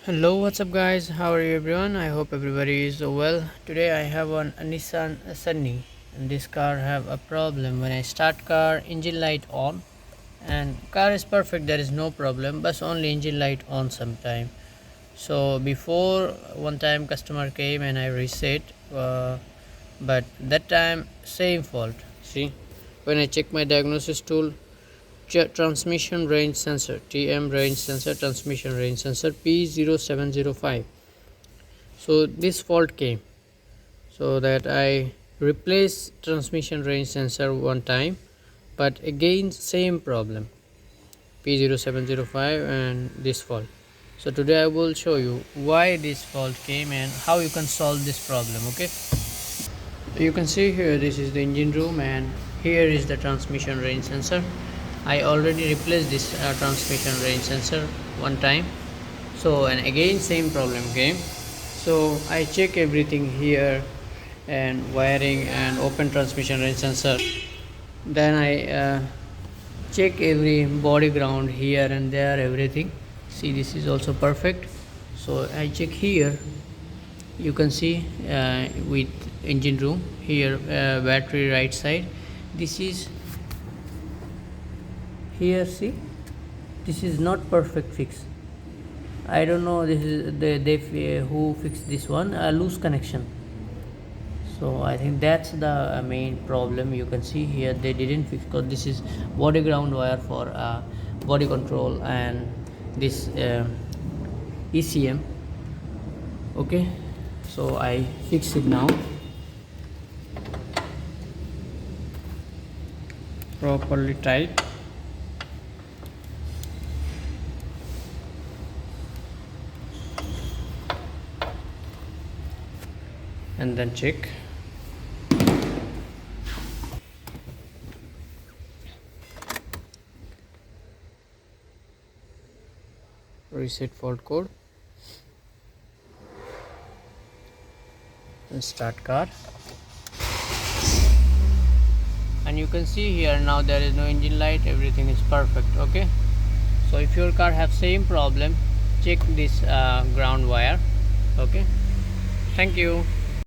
Hello, what's up guys? How are you everyone? I hope everybody is well. Today I have a Nissan Sunny, and this car have a problem. When I start car, engine light on, and car is perfect, there is no problem, but only engine light on sometime. So before one time customer came and I reset, but that time same fault. See, when I check my diagnosis tool, transmission range sensor, TM range sensor, transmission range sensor P0705. So this fault came, so that I replace transmission range sensor one time, but again same problem, P0705 and this fault. So today I will show you why this fault came and how you can solve this problem. Okay, you can see here, this is the engine room and here is the transmission range sensor. I already replaced this transmission range sensor one time, so and again same problem came. So I check everything here and wiring and open transmission range sensor. Then I check every body ground here and there, everything. See, this is also perfect. So I check here, you can see with engine room here, battery right side, this is here. See, this is not perfect fix. I don't know, this is they who fixed this one, loose connection. So I think that's the main problem. You can see here they didn't fix, because this is body ground wire for body control and this ECM. Okay, so I fix it now properly tight. And then check. Reset fault code and start car. And you can see here now there is no engine light, everything is perfect. Okay, so if your car have same problem, check this ground wire. Okay, thank you.